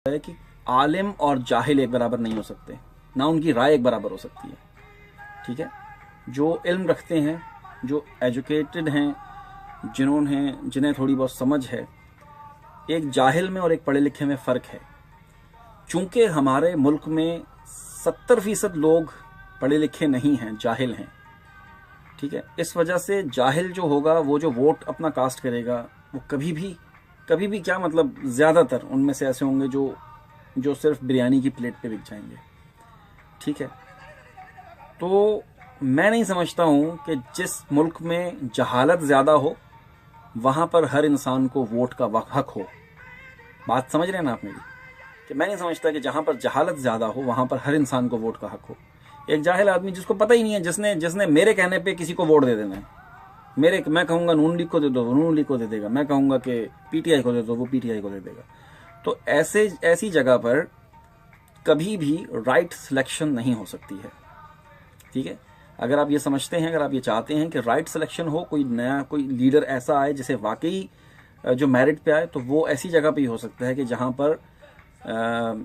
है कि आलिम और जाहिल एक बराबर नहीं हो सकते, ना उनकी राय एक बराबर हो सकती है। ठीक है, जो इल्म रखते हैं, जो एजुकेटेड हैं, जिन्हें थोड़ी बहुत समझ है, एक जाहिल में और एक पढ़े लिखे में फ़र्क है। चूंकि हमारे मुल्क में 70% लोग पढ़े लिखे नहीं हैं, जाहिल हैं। ठीक है, इस वजह से जाहिल जो होगा, वो जो वोट अपना कास्ट करेगा, वो कभी भी क्या मतलब, ज़्यादातर उनमें से ऐसे होंगे जो सिर्फ बिरयानी की प्लेट पे बिक जाएंगे। ठीक है, तो मैं नहीं समझता हूँ कि जिस मुल्क में जहालत ज़्यादा हो वहाँ पर हर इंसान को वोट का हक हो। बात समझ रहे हैं ना आप मेरी? कि मैं नहीं समझता कि जहाँ पर जहालत ज़्यादा हो वहाँ पर हर इंसान को वोट का हक हो। एक जाहिल आदमी जिसको पता ही नहीं है, जिसने मेरे कहने पे किसी को वोट दे देना है, मैं कहूँगा नून लीग को दे दो, वो नून लीग को दे देगा, मैं कहूँगा कि पीटीआई को दे दो, वो पीटीआई को दे देगा। तो ऐसी जगह पर कभी भी राइट सिलेक्शन नहीं हो सकती है। ठीक है, अगर आप ये समझते हैं, अगर आप ये चाहते हैं कि राइट सिलेक्शन हो, कोई लीडर ऐसा आए जिसे वाकई जो मेरिट पे आए, तो वो ऐसी जगह पे ही हो सकता है कि जहाँ पर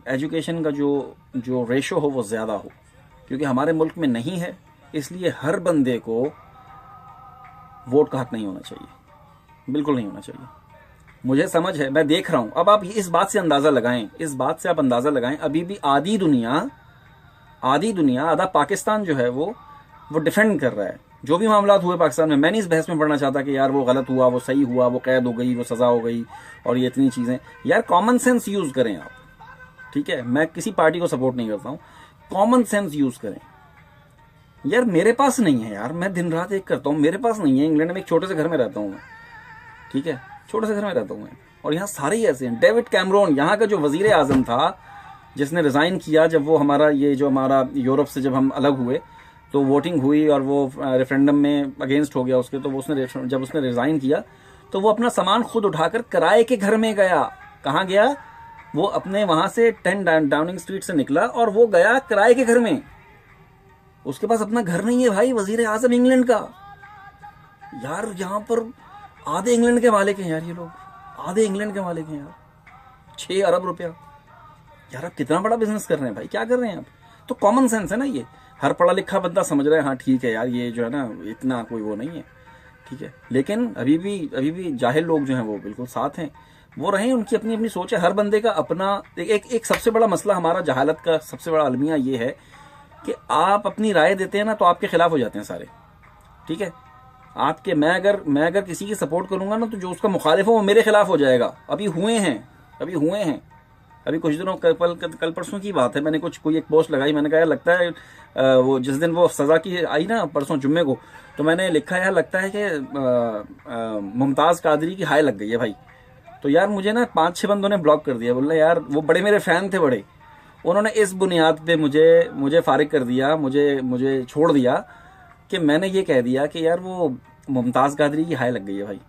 एजुकेशन का जो रेशो हो वो ज़्यादा हो। क्योंकि हमारे मुल्क में नहीं है, इसलिए हर बंदे को वोट का हक नहीं होना चाहिए, बिल्कुल नहीं होना चाहिए। मुझे समझ है, मैं देख रहा हूं। अब आप इस बात से अंदाजा लगाएं, अभी भी आधी दुनिया, आधा पाकिस्तान जो है वो डिफेंड कर रहा है। जो भी मामला हुए पाकिस्तान में, मैं नहीं इस बहस में पढ़ना चाहता कि यार वो गलत हुआ, वो सही हुआ, वो कैद हो गई, वो सजा हो गई, और ये इतनी चीजें। यार कॉमन सेंस यूज करें आप। ठीक है, मैं किसी पार्टी को सपोर्ट नहीं करता हूं, कॉमन सेंस यूज करें। यार मेरे पास नहीं है, यार मैं दिन रात एक करता हूं, मेरे पास नहीं है। इंग्लैंड में एक छोटे से घर में रहता हूं मैं। ठीक है, छोटे से घर में रहता हूं मैं, और यहाँ सारे ही ऐसे हैं। डेविड कैमरोन, यहाँ का जो वजीर आजम था, जिसने रिजाइन किया जब वो हमारा यूरोप से जब हम अलग हुए, तो वोटिंग हुई और वो रेफरेंडम में अगेंस्ट हो गया उसके, तो जब उसने रिजाइन किया तो वो अपना सामान खुद उठाकर किराए के घर में गया। कहाँ गया? वो अपने वहां से 10 डाउनिंग स्ट्रीट से निकला और वो गया किराए के घर में। उसके पास अपना घर नहीं है भाई, वजीर आजम इंग्लैंड का। यार यहाँ पर आधे इंग्लैंड के मालिक हैं यार, ये लोग आधे इंग्लैंड के मालिक हैं यार। 6 अरब रुपया। यार आप कितना बड़ा बिजनेस कर रहे हैं भाई, क्या कर रहे हैं आप? तो कॉमन सेंस है ना ये। हर पढ़ा लिखा बंदा समझ रहा है, हाँ ठीक है यार, ये जो है ना इतना कोई वो नहीं है। ठीक है, लेकिन अभी भी जाहिल लोग जो हैं वो बिल्कुल साथ हैं, वो रहे, उनकी अपनी अपनी सोच है। हर बंदे का अपना एक सबसे बड़ा मसला हमारा जहालत का सबसे बड़ा अलमिया ये है कि आप अपनी राय देते हैं ना तो आपके खिलाफ हो जाते हैं सारे। ठीक है, मैं अगर किसी की सपोर्ट करूंगा ना तो जो उसका मुखालिफ हो वो मेरे खिलाफ हो जाएगा। अभी हुए हैं अभी कुछ दिनों कल परसों की बात है, मैंने कोई एक पोस्ट लगाई, मैंने कहा यार लगता है वो जिस दिन वो सजा की आई ना परसों जुम्मे को, तो मैंने लिखा यार लगता है कि मुमताज कादरी की हाय लग गई है भाई। तो यार मुझे ना 5-6 बंदों ने ब्लॉक कर दिया, बोला यार वो बड़े मेरे फैन थे बड़े, उन्होंने इस बुनियाद पे मुझे फारिग कर दिया, मुझे छोड़ दिया कि मैंने ये कह दिया कि यार वो मुमताज कादरी की हाय लग गई है भाई।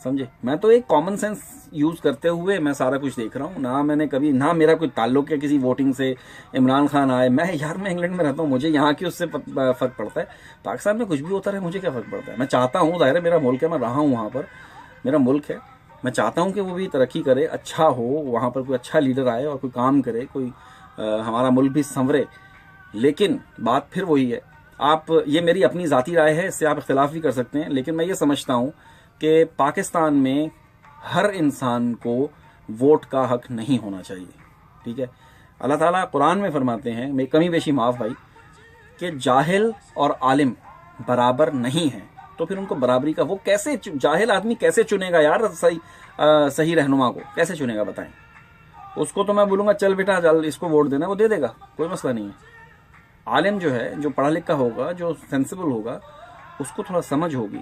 समझे? मैं तो एक कॉमन सेंस यूज करते हुए मैं सारा कुछ देख रहा हूँ ना। मैंने कभी ना मेरा कोई ताल्लुक है किसी वोटिंग से, इमरान खान आए, मैं इंग्लैंड में रहता हूँ, मुझे यहाँ की उससे फर्क पड़ता है। पाकिस्तान में कुछ भी होता रहे मुझे क्या फर्क पड़ता है। मैं चाहता हूँ, जाहिर है मेरा मुल्क है, मैं रहा हूँ वहाँ पर, मेरा मुल्क है, मैं चाहता हूँ कि वो भी तरक्की करे, अच्छा हो, वहाँ पर कोई अच्छा लीडर आए और कोई काम करे, कोई हमारा मुल्क भी संवरे। लेकिन बात फिर वही है, ये मेरी अपनी ज़ाती राय है, इससे आप इख्तिलाफ भी कर सकते हैं, लेकिन मैं ये समझता हूँ कि पाकिस्तान में हर इंसान को वोट का हक नहीं होना चाहिए। ठीक है, अल्लाह ताला कुरान में फरमाते हैं, मैं कमी बेशी माफ़ भाई, कि जाहिल और आलिम बराबर नहीं हैं। तो फिर उनको बराबरी का वो कैसे, जाहिल आदमी कैसे चुनेगा यार सही रहनुमा को, कैसे चुनेगा बताएं? उसको तो मैं बोलूँगा चल बेटा चल इसको वोट देना, वो दे देगा, कोई मसला नहीं है। आलिम जो है, जो पढ़ा लिखा होगा, जो सेंसिबल होगा, उसको थोड़ा समझ होगी,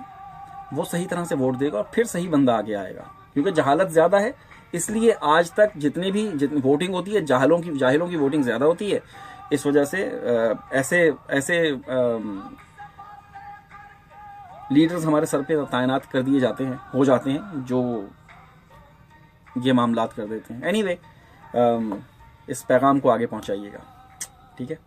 वो सही तरह से वोट देगा और फिर सही बंदा आगे आएगा। क्योंकि जहालत ज़्यादा है, इसलिए आज तक जितनी वोटिंग होती है जाहिलों की वोटिंग ज़्यादा होती है। इस वजह से ऐसे लीडर्स हमारे सर पे तैनात कर दिए हो जाते हैं जो ये मामलात कर देते हैं। एनीवे, इस पैगाम को आगे पहुंचाइएगा। ठीक है।